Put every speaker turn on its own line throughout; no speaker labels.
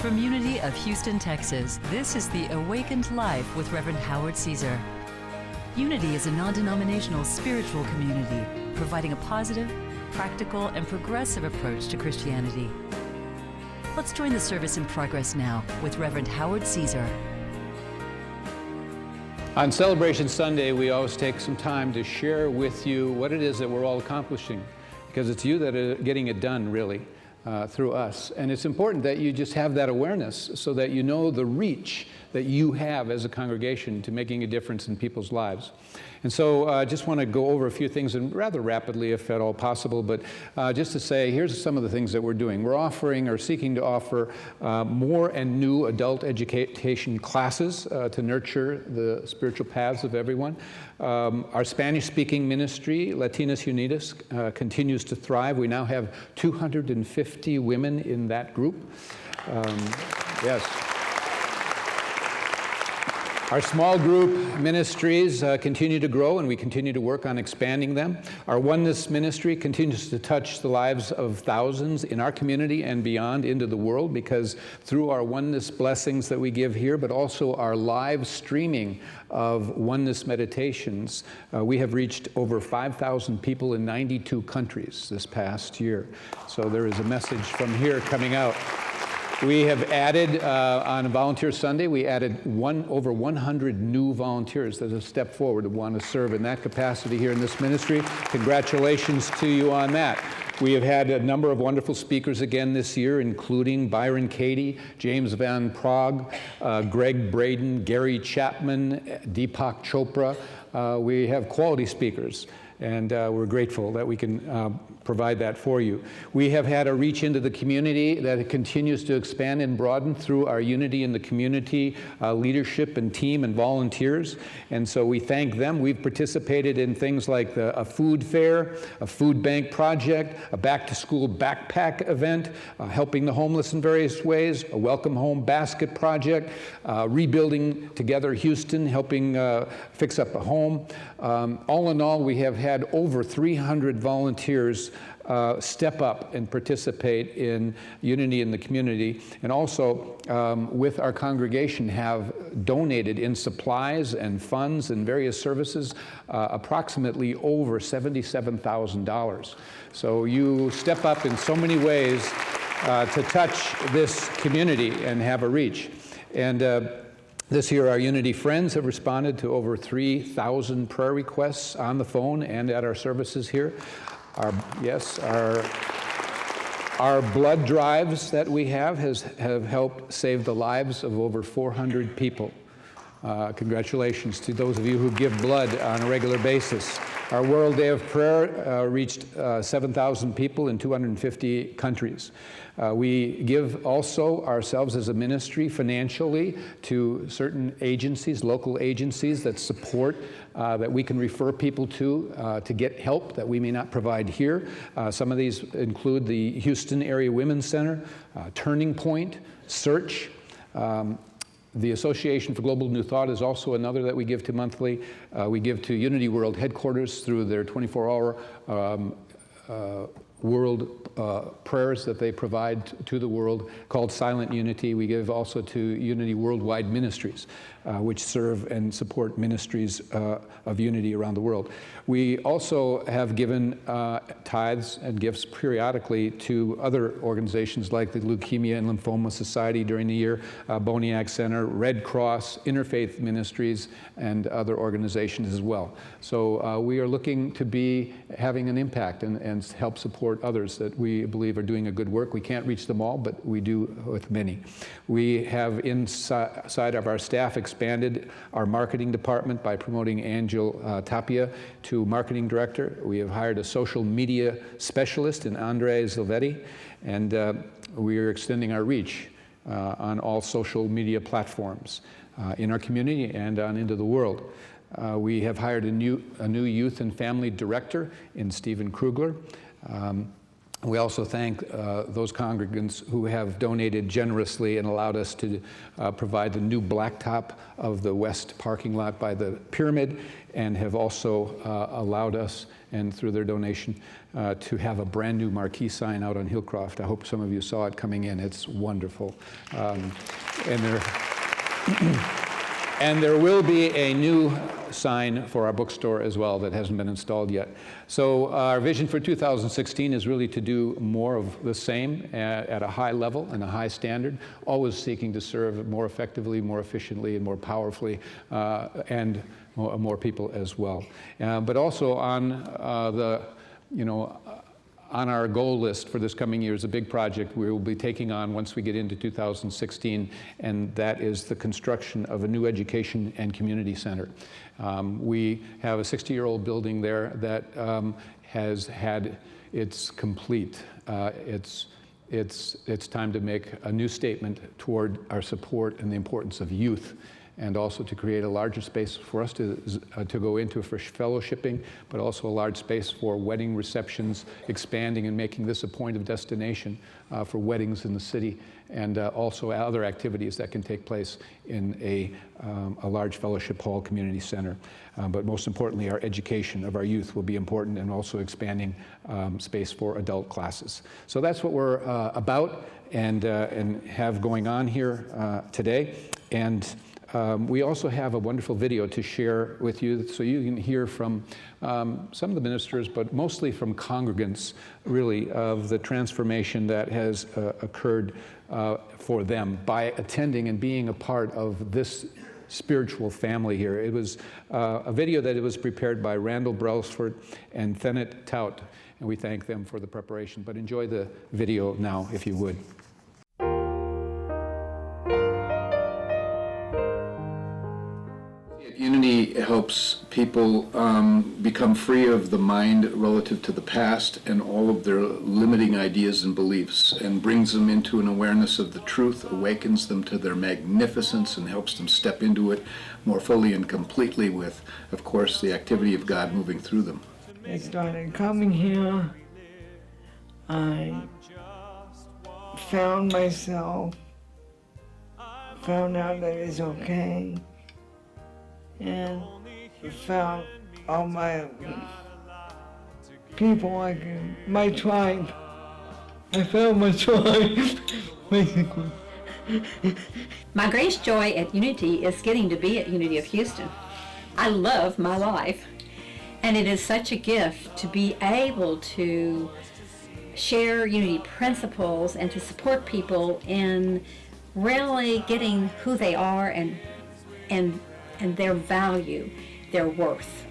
From Unity of Houston, Texas, this is the Awakened Life with Reverend Howard Caesar. Unity is a non-denominational spiritual community providing a positive, practical, and progressive approach to Christianity. Let's join the service in progress now with Reverend Howard Caesar.
On Celebration Sunday, we always take some time to share with you what it is that we're all accomplishing, because it's you that are getting it done, really, through us. And it's important that you just have that awareness so that you know the reach that you have as a congregation to making a difference in people's lives. And so I just want to go over a few things, and rather rapidly if at all possible, but just to say, here's some of the things that we're doing. We're offering or seeking to offer more and new adult education classes to nurture the spiritual paths of everyone. Our Spanish-speaking ministry, Latinas Unidas, continues to thrive. We now have 250 women in that group. Yes. Our small group ministries continue to grow, and we continue to work on expanding them. Our Oneness ministry continues to touch the lives of thousands in our community and beyond into the world, because through our Oneness blessings that we give here, but also our live streaming of Oneness meditations, we have reached over 5,000 people in 92 countries this past year. So there is a message from here coming out. We have added, on Volunteer Sunday, we added over 100 new volunteers that have stepped forward to want to serve in that capacity here in this ministry. Congratulations to you on that. We have had a number of wonderful speakers again this year, including Byron Katie, James Van Prague, Greg Braden, Gary Chapman, Deepak Chopra. We have quality speakers, and we're grateful that we can provide that for you. We have had a reach into the community that continues to expand and broaden through our Unity in the Community leadership and team and volunteers, and so we thank them. We've participated in things like a food fair, a food bank project, a back-to-school backpack event, helping the homeless in various ways, a Welcome Home Basket project, Rebuilding Together Houston, helping fix up a home. All in all, we have had over 300 volunteers step up and participate in Unity in the Community, and also with our congregation have donated in supplies and funds and various services approximately over $77,000. So you step up in so many ways to touch this community and have a reach. And this year, our Unity Friends have responded to over 3,000 prayer requests on the phone and at our services here. Our blood drives that we have helped save the lives of over 400 people. Congratulations to those of you who give blood on a regular basis. Our World Day of Prayer reached 7,000 people in 250 countries. We give also ourselves as a ministry financially to certain agencies, local agencies that support, that we can refer people to get help that we may not provide here. Some of these include the Houston Area Women's Center, Turning Point, Search. The Association for Global New Thought is also another that we give to monthly. We give to Unity World Headquarters through their 24-hour world prayers that they provide to the world called Silent Unity. We give also to Unity Worldwide Ministries, which serve and support ministries of unity around the world. We also have given tithes and gifts periodically to other organizations like the Leukemia and Lymphoma Society during the year, Boniac Center, Red Cross, Interfaith Ministries, and other organizations as well. So we are looking to be having an impact and help support others that we believe are doing a good work. We can't reach them all, but we do with many. We have inside of our staff expanded our marketing department by promoting Angel Tapia to marketing director. We have hired a social media specialist in Andre Zilvetti, and we are extending our reach on all social media platforms in our community and on into the world. We have hired a new youth and family director in Stephen Krugler. We also thank those congregants who have donated generously and allowed us to provide the new blacktop of the west parking lot by the pyramid, and have also allowed us, and through their donation, to have a brand new marquee sign out on Hillcroft. I hope some of you saw it coming in. It's wonderful. And there will be a new sign for our bookstore as well that hasn't been installed yet. So our vision for 2016 is really to do more of the same at a high level and a high standard, always seeking to serve more effectively, more efficiently, and more powerfully, and more people as well. But also on on our goal list for this coming year is a big project we will be taking on once we get into 2016, and that is the construction of a new education and community center. We have a 60-year-old building there that has had its complete. It's time to make a new statement toward our support and the importance of youth, and also to create a larger space for us to go into for fellowshipping, but also a large space for wedding receptions, expanding and making this a point of destination for weddings in the city, and also other activities that can take place in a large fellowship hall community center. But most importantly, our education of our youth will be important, and also expanding space for adult classes. So that's what we're about and have going on here today. And we also have a wonderful video to share with you, so you can hear from some of the ministers, but mostly from congregants, really, of the transformation that has occurred for them by attending and being a part of this spiritual family here. It was a video that was prepared by Randall Brailsford and Thennet Tout, and we thank them for the preparation. But enjoy the video now, if you would. Unity helps people become free of the mind relative to the past and all of their limiting ideas and beliefs, and brings them into an awareness of the truth, awakens them to their magnificence, and helps them step into it more fully and completely with, of course, the activity of God moving through them.
I started coming here. I found myself, found out that it's okay, and found all my people, like my tribe. I found my tribe, basically.
My greatest joy at Unity is getting to be at Unity of Houston. I love my life, and it is such a gift to be able to share Unity principles and to support people in really getting who they are and their value, their worth.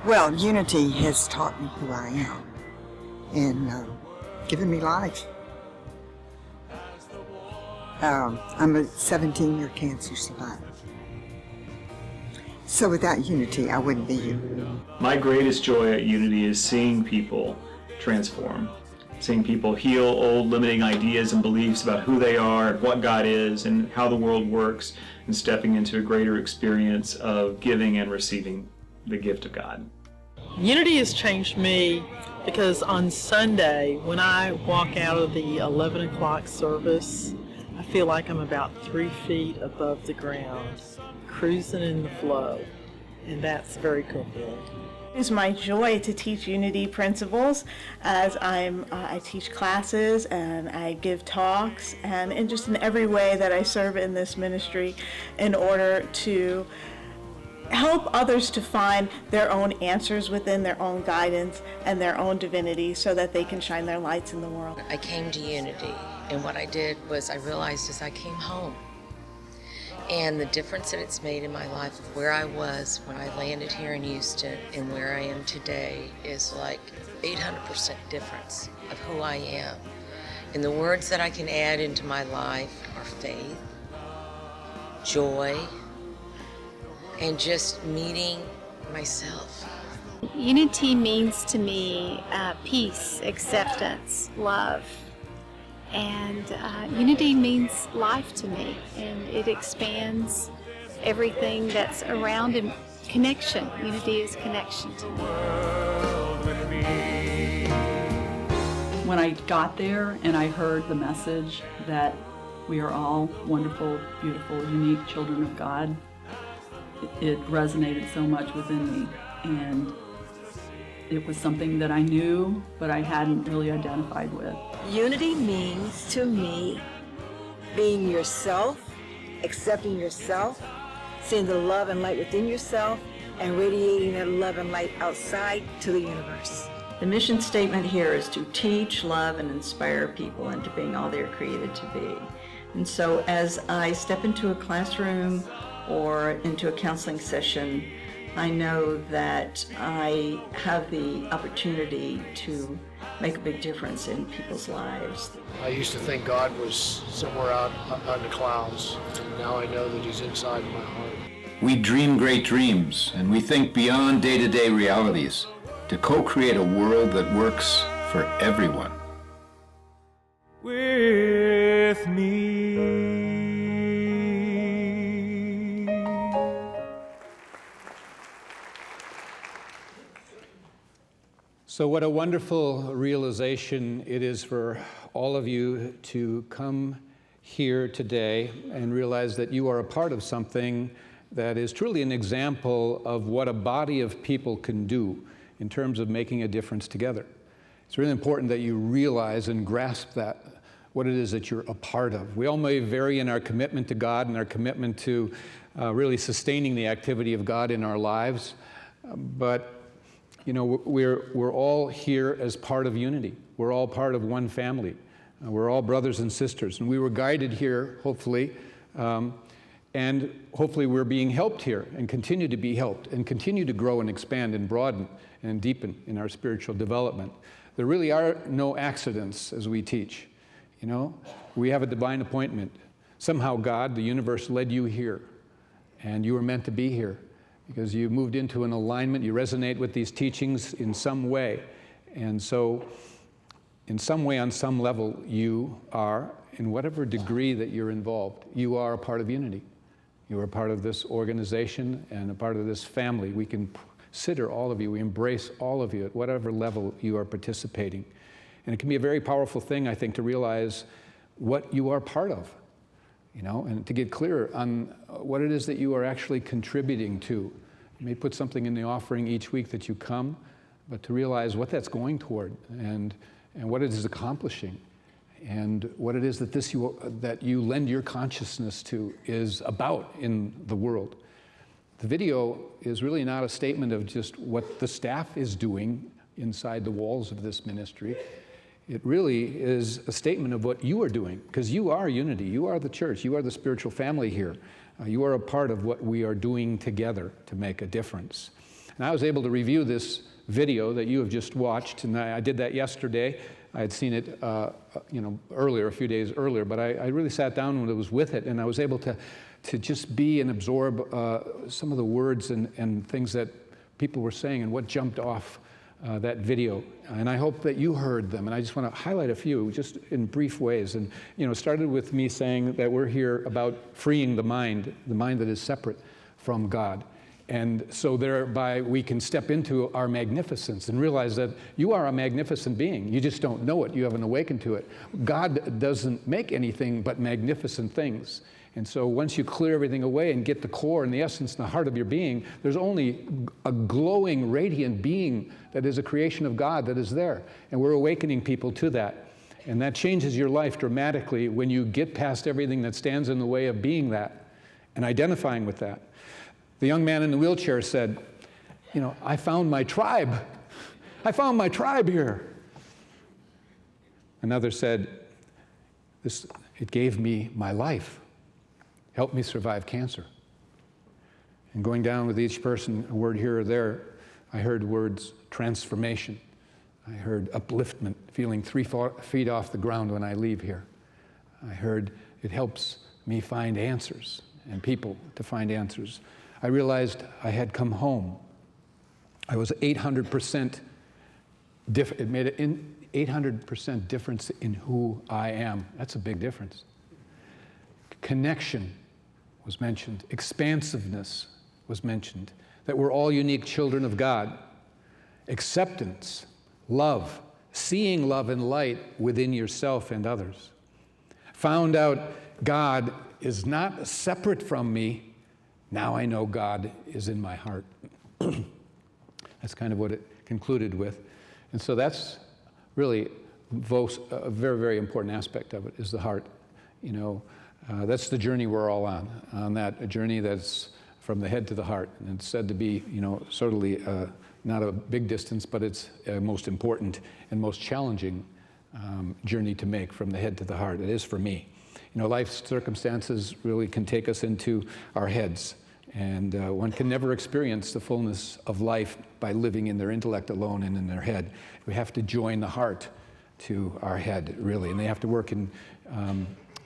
Well, Unity has taught me who I am and given me life. I'm a 17-year cancer survivor. So without Unity, I wouldn't be here.
My greatest joy at Unity is seeing people transform, seeing people heal old limiting ideas and beliefs about who they are, what God is, and how the world works, and stepping into a greater experience of giving and receiving the gift of God.
Unity has changed me because on Sunday, when I walk out of the 11 o'clock service, I feel like I'm about 3 feet above the ground, cruising in the flow, and that's very fulfilling.
It's my joy to teach Unity principles as I teach classes and I give talks, and in just in every way that I serve in this ministry in order to help others to find their own answers within their own guidance and their own divinity so that they can shine their lights in the world.
I came to Unity, and what I did was I realized as I came home, and the difference that it's made in my life of where I was when I landed here in Houston and where I am today is like 800% difference of who I am. And the words that I can add into my life are faith, joy, and just meeting myself.
Unity means to me peace, acceptance, love. And Unity means life to me, and it expands everything that's around in connection. Unity is connection to me.
When I got there and I heard the message that we are all wonderful, beautiful, unique children of God, it resonated so much within me. And it was something that I knew, but I hadn't really identified with.
Unity means to me being yourself, accepting yourself, seeing the love and light within yourself, and radiating that love and light outside to the universe.
The mission statement here is to teach, love, and inspire people into being all they're created to be. And so as I step into a classroom or into a counseling session, I know that I have the opportunity to make a big difference in people's lives.
I used to think God was somewhere out in the clouds, and now I know that He's inside my heart.
We dream great dreams, and we think beyond day-to-day realities to co-create a world that works for everyone.
With me.
So what a wonderful realization it is for all of you to come here today and realize that you are a part of something that is truly an example of what a body of people can do in terms of making a difference together. It's really important that you realize and grasp that, what it is that you're a part of. We all may vary in our commitment to God and our commitment to really sustaining the activity of God in our lives, but you know, we're all here as part of unity. We're all part of one family. We're all brothers and sisters, and we were guided here, hopefully, and hopefully we're being helped here and continue to be helped and continue to grow and expand and broaden and deepen in our spiritual development. There really are no accidents as we teach. You know, we have a divine appointment. Somehow God, the universe, led you here, and you were meant to be here because you moved into an alignment, you resonate with these teachings in some way. And so, in some way, on some level, you are, in whatever degree that you're involved, you are a part of unity. You are a part of this organization and a part of this family. We consider all of you, we embrace all of you at whatever level you are participating. And it can be a very powerful thing, I think, to realize what you are part of, you know, and to get clear on what it is that you are actually contributing to. You may put something in the offering each week that you come, but to realize what that's going toward and what it is accomplishing and what it is that that you lend your consciousness to is about in the world. The video is really not a statement of just what the staff is doing inside the walls of this ministry. It really is a statement of what you are doing, because you are unity. You are the church. You are the spiritual family here. You are a part of what we are doing together to make a difference. And I was able to review this video that you have just watched, and I did that yesterday. I had seen it, earlier, a few days earlier, but I really sat down when I was with it, and I was able to just be and absorb some of the words and things that people were saying and what jumped off that video. And I hope that you heard them, and I just want to highlight a few just in brief ways. And it started with me saying that we're here about freeing the mind that is separate from God. And so thereby we can step into our magnificence and realize that you are a magnificent being. You just don't know it. You haven't awakened to it. God doesn't make anything but magnificent things. And so once you clear everything away and get the core and the essence and the heart of your being, there's only a glowing, radiant being that is a creation of God that is there. And we're awakening people to that. And that changes your life dramatically when you get past everything that stands in the way of being that and identifying with that. The young man in the wheelchair said, I found my tribe. I found my tribe here. Another said, it gave me my life. Helped me survive cancer. And going down with each person, a word here or there, I heard words transformation. I heard upliftment, feeling 3 feet off the ground when I leave here. I heard it helps me find answers and people to find answers. I realized I had come home. I was 800% different. It made an 800% difference in who I am. That's a big difference. Connection was mentioned. Expansiveness was mentioned. That we're all unique children of God. Acceptance, love, seeing love and light within yourself and others. Found out God is not separate from me. Now I know God is in my heart. That's kind of what it concluded with. And so that's really a very, very important aspect of it, is the heart. You know, that's the journey we're all on that journey that's from the head to the heart. And it's said to be, you know, certainly not a big distance, but it's a most important and most challenging journey to make, from the head to the heart. It is for me. You know, life circumstances really can take us into our heads, and one can never experience the fullness of life by living in their intellect alone and in their head. We have to join the heart to our head, really, and they have to work in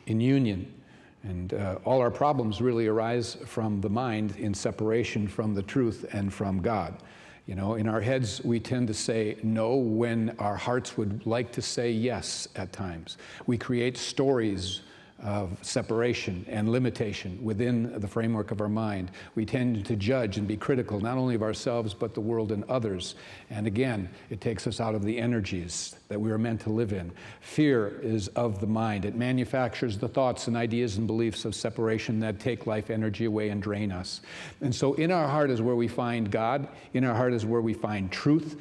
union. And all our problems really arise from the mind in separation from the truth and from God. You know, in our heads, we tend to say no when our hearts would like to say yes at times. We create stories of separation and limitation within the framework of our mind. We tend to judge and be critical, not only of ourselves, but the world and others. And again, it takes us out of the energies that we are meant to live in. Fear is of the mind. It manufactures the thoughts and ideas and beliefs of separation that take life energy away and drain us. And so in our heart is where we find God. In our heart is where we find truth.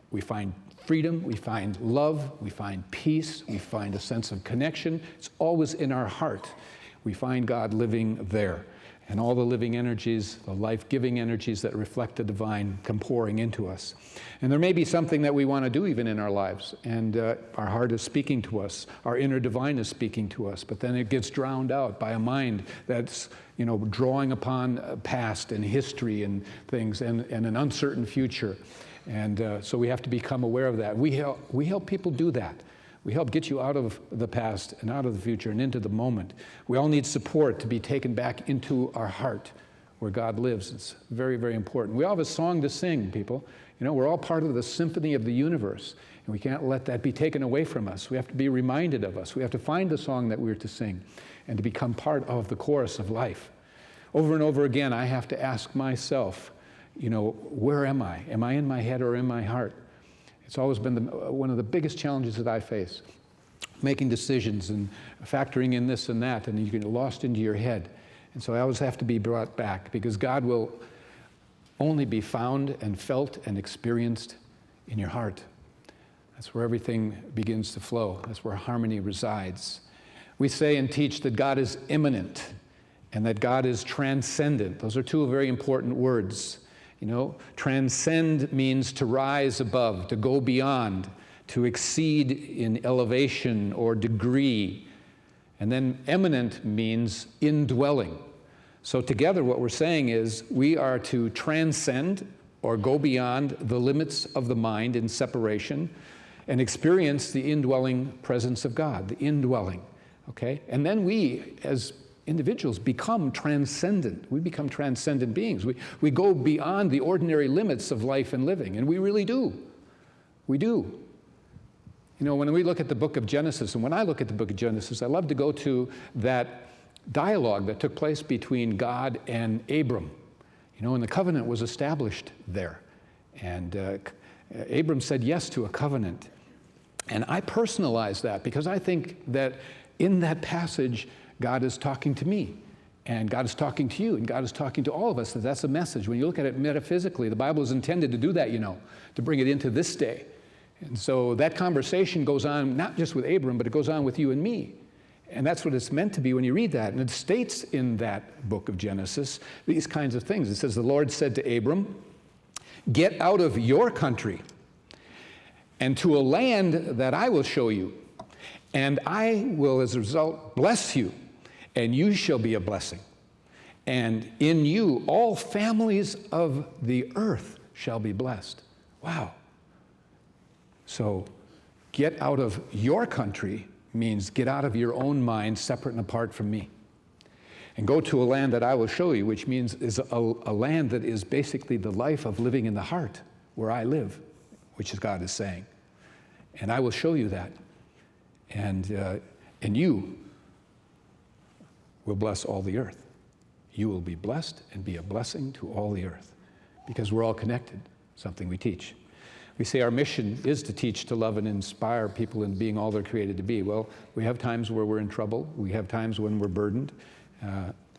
We find freedom, we find love, we find peace, we find a sense of connection. It's always in our heart. We find God living there. And all the living energies, the life-giving energies that reflect the divine, come pouring into us. And there may be something that we want to do even in our lives, and our heart is speaking to us, our inner divine is speaking to us, but then it gets drowned out by a mind that's, you know, drawing upon past and history and things and an uncertain future. And so we have to become aware of that. We help people do that. We help get you out of the past and out of the future and into the moment. We all need support to be taken back into our heart where God lives. It's very, very important. We all have a song to sing, people. You know, we're all part of the symphony of the universe, and we can't let that be taken away from us. We have to be reminded of us. We have to find the song that we're to sing and to become part of the chorus of life. Over and over again, I have to ask myself, you know, where am I? Am I in my head or in my heart? It's always been one of the biggest challenges that I face, making decisions and factoring in this and that, and you get lost into your head. And so I always have to be brought back, because God will only be found and felt and experienced in your heart. That's where everything begins to flow. That's where harmony resides. We say and teach that God is immanent and that God is transcendent. Those are two very important words. You know, transcend means to rise above, to go beyond, to exceed in elevation or degree. And then eminent means indwelling. So together what we're saying is we are to transcend or go beyond the limits of the mind in separation and experience the indwelling presence of God, the indwelling, okay? And then we, as individuals, become transcendent. We become transcendent beings. We go beyond the ordinary limits of life and living, and we really do. We do. You know, when we look at the book of Genesis, and when I look at the book of Genesis, I love to go to that dialogue that took place between God and Abram. You know, and the covenant was established there. And Abram said yes to a covenant. And I personalize that because I think that in that passage, God is talking to me, and God is talking to you, and God is talking to all of us. That's a message. When you look at it metaphysically, the Bible is intended to do that, you know, to bring it into this day. And so that conversation goes on not just with Abram, but it goes on with you and me. And that's what it's meant to be when you read that. And it states in that book of Genesis these kinds of things. It says, the Lord said to Abram, get out of your country and to a land that I will show you, and I will, as a result, bless you, and you shall be a blessing. And in you, all families of the earth shall be blessed. Wow. So get out of your country means get out of your own mind, separate and apart from me. And go to a land that I will show you, which means is a land that is basically the life of living in the heart, where I live, which is God is saying. And I will show you that. And you will bless all the earth. You will be blessed and be a blessing to all the earth, because we're all connected, something we teach. We say our mission is to teach, to love, and inspire people in being all they're created to be. Well, we have times where we're in trouble. We have times when we're burdened.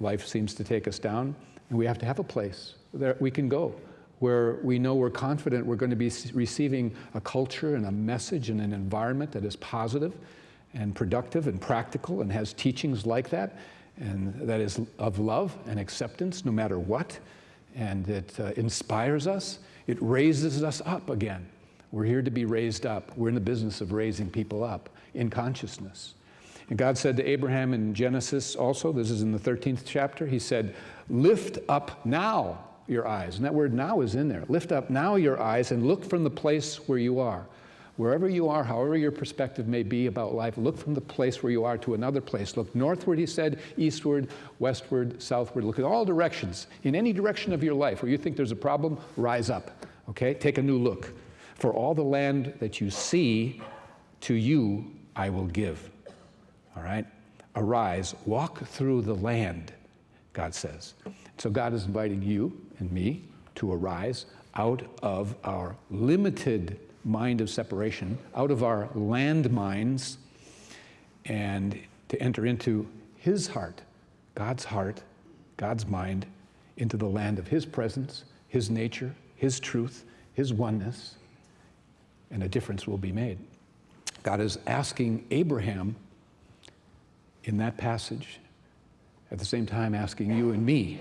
Life seems to take us down. And we have to have a place that we can go where we know we're confident we're going to be receiving a culture and a message and an environment that is positive and productive and practical and has teachings like that, and that is of love and acceptance no matter what. And it inspires us. It raises us up again. We're here to be raised up. We're in the business of raising people up in consciousness. And God said to Abraham in Genesis also, this is in the 13th chapter, he said, lift up now your eyes. And that word now is in there. Lift up now your eyes and look from the place where you are. Wherever you are, however your perspective may be about life, look from the place where you are to another place. Look northward, he said, eastward, westward, southward. Look at all directions. In any direction of your life where you think there's a problem, rise up, okay? Take a new look. For all the land that you see, to you I will give, all right? Arise, walk through the land, God says. So God is inviting you and me to arise out of our limited mind of separation, out of our landmines, and to enter into his heart, God's mind, into the land of his presence, his nature, his truth, his oneness, and a difference will be made. God is asking Abraham in that passage, at the same time asking you and me,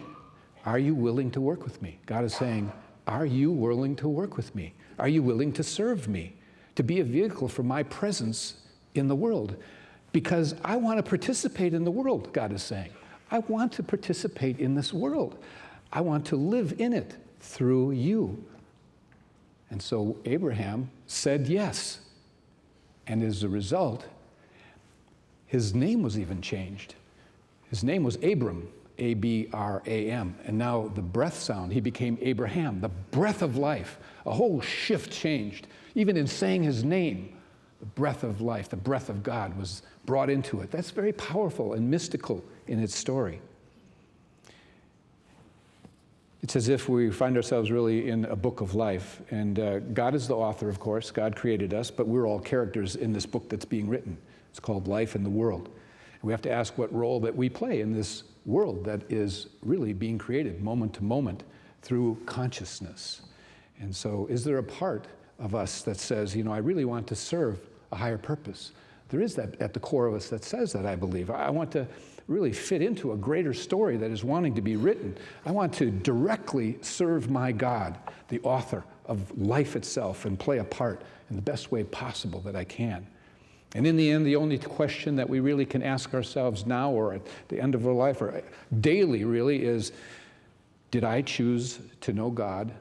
are you willing to work with me? God is saying, are you willing to work with me? Are you willing to serve me, to be a vehicle for my presence in the world? Because I want to participate in the world, God is saying. I want to participate in this world. I want to live in it through you. And so Abraham said yes. And as a result, his name was even changed. His name was Abram, A-B-R-A-M. And now the breath sound, he became Abraham, the breath of life. A whole shift changed. Even in saying his name, the breath of life, the breath of God was brought into it. That's very powerful and mystical in its story. It's as if we find ourselves really in a book of life. And God is the author, of course. God created us, but we're all characters in this book that's being written. It's called Life in the World. And we have to ask what role that we play in this world that is really being created moment to moment through consciousness. And so is there a part of us that says, you know, I really want to serve a higher purpose? There is that at the core of us that says that, I believe. I want to really fit into a greater story that is wanting to be written. I want to directly serve my God, the author of life itself, and play a part in the best way possible that I can. And in the end, the only question that we really can ask ourselves now or at the end of our life or daily really is, did I choose to know God,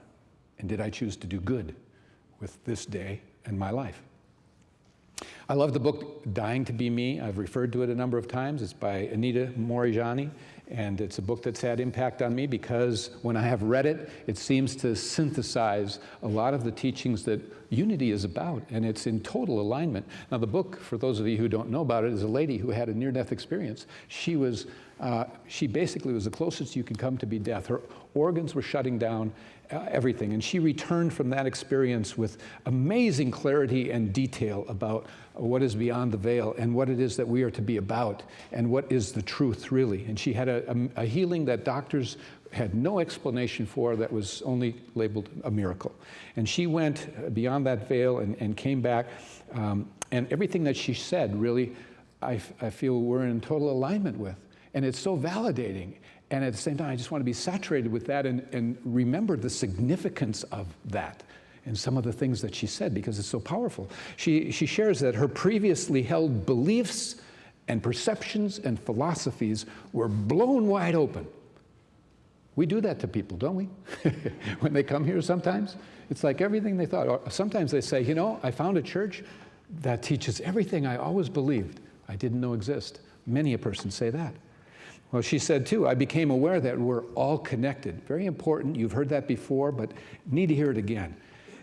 and did I choose to do good with this day and my life? I love the book Dying to Be Me. I've referred to it a number of times. It's by Anita Moorjani, and it's a book that's had impact on me because when I have read it, it seems to synthesize a lot of the teachings that unity is about, and it's in total alignment. Now, the book, for those of you who don't know about it, is a lady who had a near-death experience. She basically was the closest you could come to be death. Her organs were shutting down, everything. And she returned from that experience with amazing clarity and detail about what is beyond the veil and what it is that we are to be about and what is the truth really. And she had a healing that doctors had no explanation for, that was only labeled a miracle. And she went beyond that veil and came back. And everything that she said really, I feel we're in total alignment with. And it's so validating. And at the same time, I just want to be saturated with that and remember the significance of that and some of the things that she said, because it's so powerful. She shares that her previously held beliefs and perceptions and philosophies were blown wide open. We do that to people, don't we? When they come here sometimes, it's like everything they thought. Or sometimes they say, you know, I found a church that teaches everything I always believed I didn't know exist. Many a person say that. Well, she said too, I became aware that we're all connected. Very important. You've heard that before, but need to hear it again.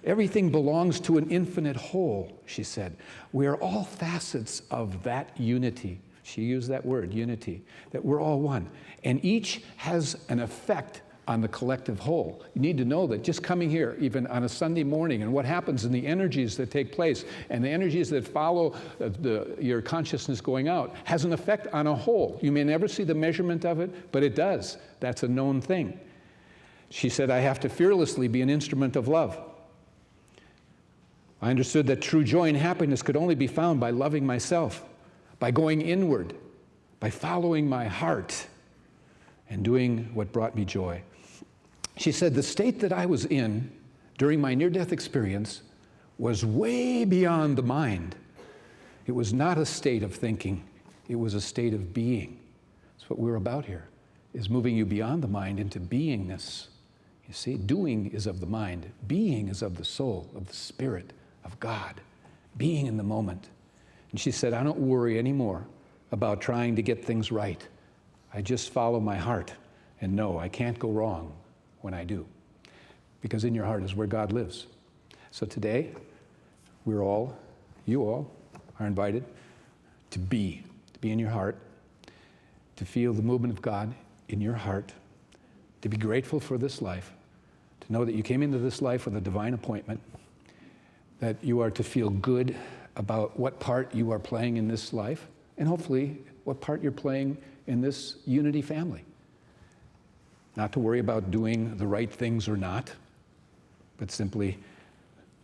Everything belongs to an infinite whole, she said. We are all facets of that unity. She used that word, unity, that we're all one. And each has an effect on the collective whole. You need to know that just coming here, even on a Sunday morning, and what happens and the energies that take place and the energies that follow your consciousness going out has an effect on a whole. You may never see the measurement of it, but it does. That's a known thing. She said, I have to fearlessly be an instrument of love. I understood that true joy and happiness could only be found by loving myself, by going inward, by following my heart, and doing what brought me joy. She said, the state that I was in during my near-death experience was way beyond the mind. It was not a state of thinking. It was a state of being. That's what we're about here, is moving you beyond the mind into beingness. You see, doing is of the mind. Being is of the soul, of the spirit, of God. Being in the moment. And she said, I don't worry anymore about trying to get things right. I just follow my heart and know I can't go wrong when I do. Because in your heart is where God lives. So today, you all are invited to be in your heart, to feel the movement of God in your heart, to be grateful for this life, to know that you came into this life with a divine appointment, that you are to feel good about what part you are playing in this life, and hopefully what part you're playing in this Unity family. Not to worry about doing the right things or not, but simply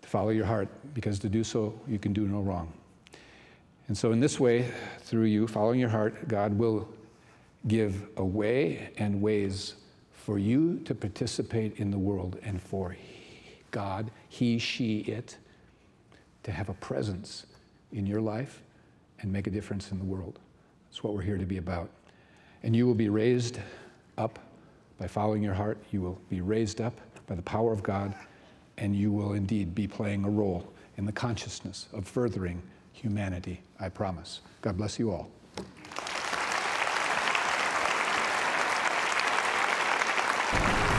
to follow your heart, because to do so, you can do no wrong. And so in this way, through you following your heart, God will give a way and ways for you to participate in the world, and for God, he, she, it, to have a presence in your life and make a difference in the world. That's what we're here to be about. And you will be raised up by following your heart. You will be raised up by the power of God, and you will indeed be playing a role in the consciousness of furthering humanity, I promise. God bless you all.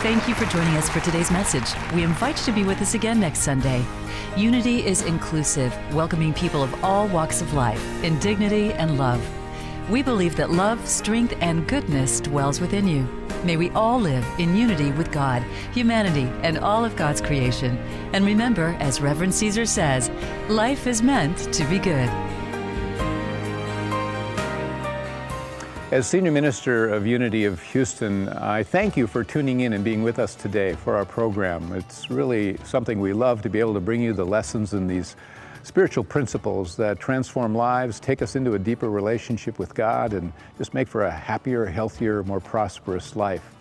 Thank you for joining us for today's message. We invite you to be with us again next Sunday. Unity is inclusive, welcoming people of all walks of life in dignity and love. We believe that love, strength, and goodness dwells within you. May we all live in unity with God, humanity, and all of God's creation. And remember, as Reverend Caesar says, life is meant to be good.
As Senior Minister of Unity of Houston, I thank you for tuning in and being with us today for our program. It's really something we love to be able to bring you the lessons and these spiritual principles that transform lives, take us into a deeper relationship with God, and just make for a happier, healthier, more prosperous life.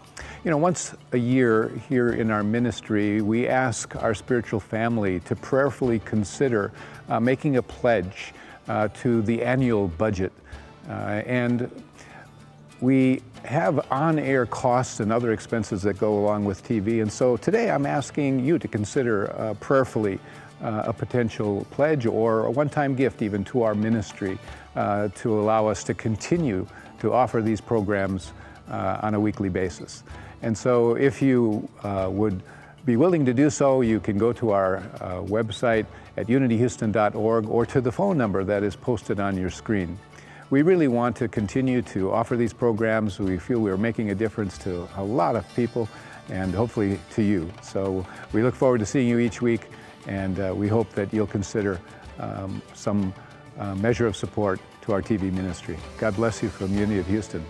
You know, once a year here in our ministry, we ask our spiritual family to prayerfully consider making a pledge to the annual budget. And we have on-air costs and other expenses that go along with TV. And so today I'm asking you to consider prayerfully a potential pledge or a one-time gift even to our ministry to allow us to continue to offer these programs on a weekly basis. And so if you would be willing to do so, you can go to our website at unityhouston.org or to the phone number that is posted on your screen. We really want to continue to offer these programs. We feel we're making a difference to a lot of people and hopefully to you. So we look forward to seeing you each week, and we hope that you'll consider some measure of support to our TV ministry. God bless you from Unity of Houston.